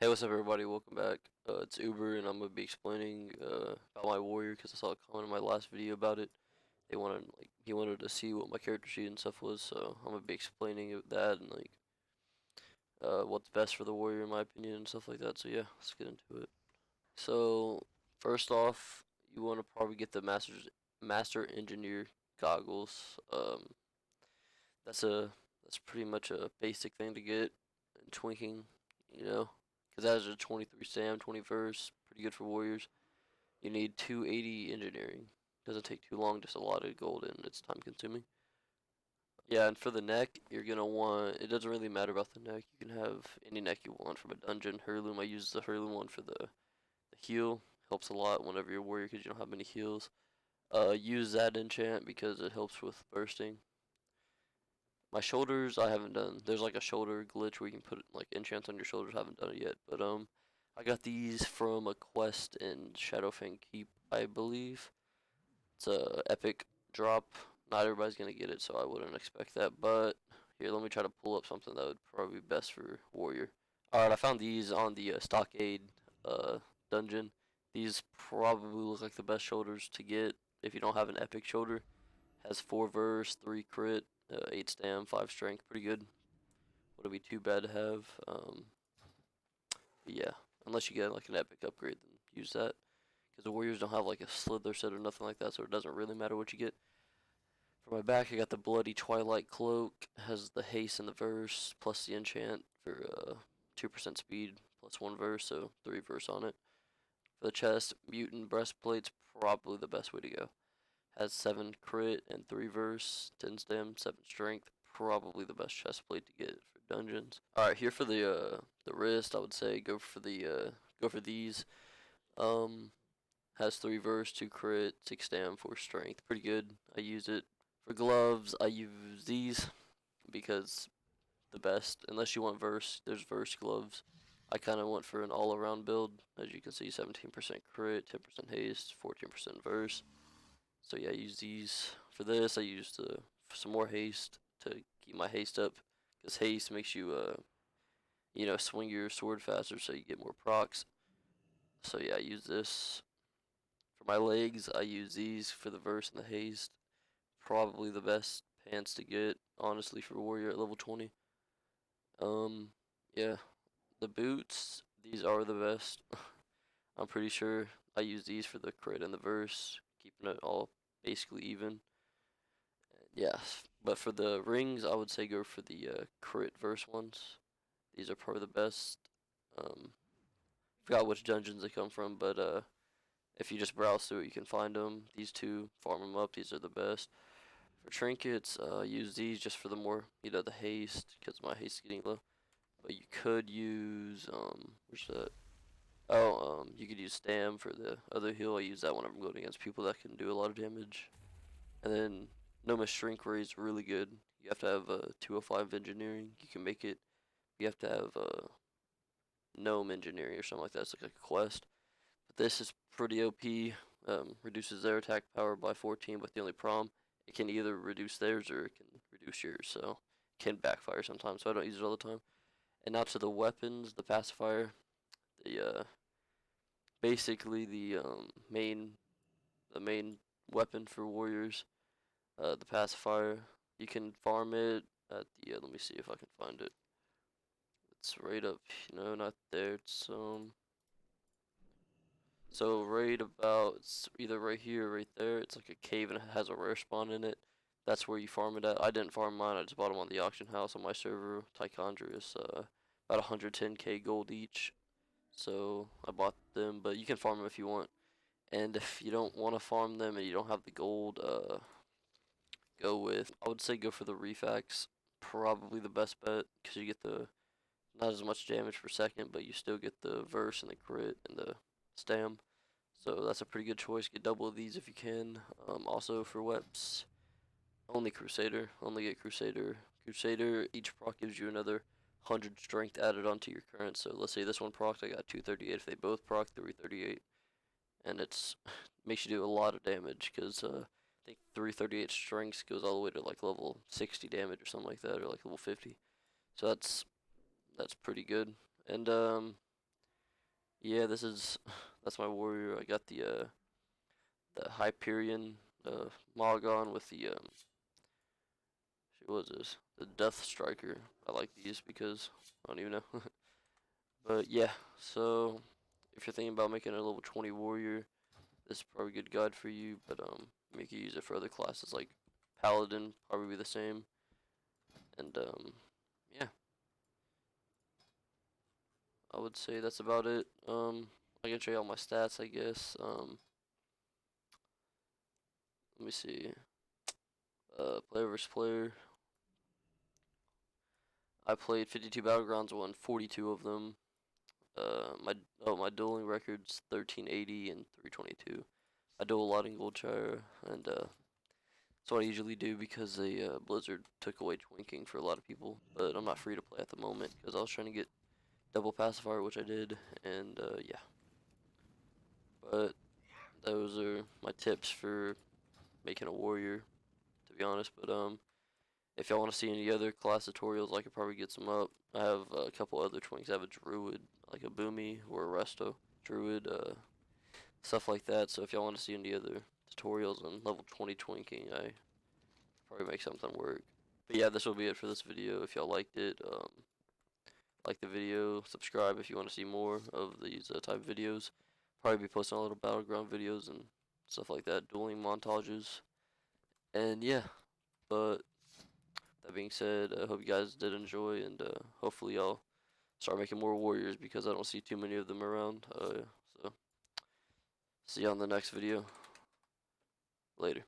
Hey, what's up, everybody? Welcome back. It's Uber, and I'm gonna be explaining about my warrior because I saw a comment in my last video about it. He wanted to see what my character sheet and stuff was, so I'm gonna be explaining that and what's best for the warrior in my opinion and stuff like that. So yeah, let's get into it. So first off, you want to probably get the Master Engineer goggles. That's pretty much a basic thing to get in twinking, you know, because that is a 23 Sam, 20 verse, pretty good for warriors. You need 280 engineering. Doesn't take too long, just a lot of gold and it's time consuming. Yeah, and for the neck, you're gonna want, it doesn't really matter about the neck. You can have any neck you want from a dungeon. Heirloom, I use the heirloom one for the heal. Helps a lot whenever you're a warrior because you don't have many heals. Use that enchant because it helps with bursting. My shoulders, I haven't done. There's like a shoulder glitch where you can put like enchants on your shoulders. I haven't done it yet, but I got these from a quest in Shadowfang Keep, I believe. It's a epic drop. Not everybody's gonna get it, so I wouldn't expect that. But here, let me try to pull up something that would probably be best for warrior. All right, I found these on the Stockade uh, dungeon. These probably look like the best shoulders to get if you don't have an epic shoulder. Has 4 verse, 3 crit, 8 stam, 5 strength. Pretty good. Wouldn't be too bad to have. But yeah, unless you get like an epic upgrade, then use that. Because the warriors don't have like a slither set or nothing like that, so it doesn't really matter what you get. For my back, I got the Bloody Twilight Cloak. Has the haste and the verse, plus the enchant for 2% speed, plus 1 verse, so 3 verse on it. For the chest, Mutant Breastplate's probably the best way to go. Has 7 crit and 3 verse, 10 stam, 7 strength. Probably the best chest plate to get for dungeons. Alright, here for the wrist, I would say go for these. Has 3 verse, 2 crit, 6 stam, 4 strength. Pretty good. I use it. For gloves, I use these because the best. Unless you want verse, there's verse gloves. I kind of went for an all-around build. As you can see, 17% crit, 10% haste, 14% verse. So yeah, I use these. For this, I used some more haste to keep my haste up, because haste makes you swing your sword faster, so you get more procs. So yeah, I use this. For my legs, I use these for the verse and the haste. Probably the best pants to get, honestly, for warrior at level 20. Um, yeah, the boots, these are the best. I'm pretty sure I use these for the crit and the verse, keeping it all basically even. Yeah, but for the rings, I would say go for the crit verse ones. These are probably the best. Forgot which dungeons they come from, but if you just browse through it, you can find them. These two, farm them up. These are the best. For trinkets, use these just for the more, the haste, because my haste is getting low. But you could use, where's that? Oh, you could use Stam for the other heal. I use that whenever I'm going against people that can do a lot of damage. And then Noma's Shrink Ray is really good. You have to have 205 engineering. You can make it. You have to have Gnome engineering or something like that. It's like a quest. But this is pretty OP. Reduces their attack power by 14, but the only problem, it can either reduce theirs or it can reduce yours. So it can backfire sometimes. So I don't use it all the time. And now to the weapons, the pacifier. The basically the main weapon for warriors. The pacifier. You can farm it at the. Let me see if I can find it. It's right up. No, not there. It's So right about. It's either right here or right there. It's like a cave and it has a rare spawn in it. That's where you farm it at. I didn't farm mine. I just bought them on the auction house on my server. Tychondrius. About 110k gold each. So I bought them, but you can farm them if you want. And if you don't want to farm them and you don't have the gold, I would say go for the Refax. Probably the best bet because you get the not as much damage per second, but you still get the verse and the crit and the stam. So that's a pretty good choice. Get double of these if you can. Also for weps, only Crusader. Only get Crusader. Crusader, each proc gives you another 100 strength added onto your current. So let's say this one proc, I got 238. If they both proc, 338. And it's makes you do a lot of damage because I think 338 strength goes all the way to like level 60 damage or something like that, or like level 50. So that's pretty good. And Yeah, that's my warrior. I got the Hyperion Mogon with the what was this? The Death Striker. I like these because I don't even know. But yeah, so if you're thinking about making a level 20 warrior, this is probably a good guide for you. But you can use it for other classes like Paladin, probably the same. And yeah, I would say that's about it. I can show you all my stats, I guess. Let me see. Player versus player. I played 52 battlegrounds, won 42 of them. My dueling record's 1380 and 322. I duel a lot in Goldshire, and that's what I usually do because the Blizzard took away twinking for a lot of people. But I'm not free to play at the moment because I was trying to get double pacifier, which I did, and yeah. But those are my tips for making a warrior, to be honest. But if y'all want to see any other class tutorials, I could probably get some up. I have a couple other twinks. I have a druid, like a boomy or a resto druid, stuff like that. So if y'all want to see any other tutorials on level 20 twinking, I probably make something work. But yeah, this will be it for this video. If y'all liked it, like the video, subscribe if you want to see more of these type of videos. Probably be posting a little battleground videos and stuff like that, dueling montages. And yeah, but that being said, I hope you guys did enjoy, and hopefully y'all start making more warriors because I don't see too many of them around. So see you on the next video. Later.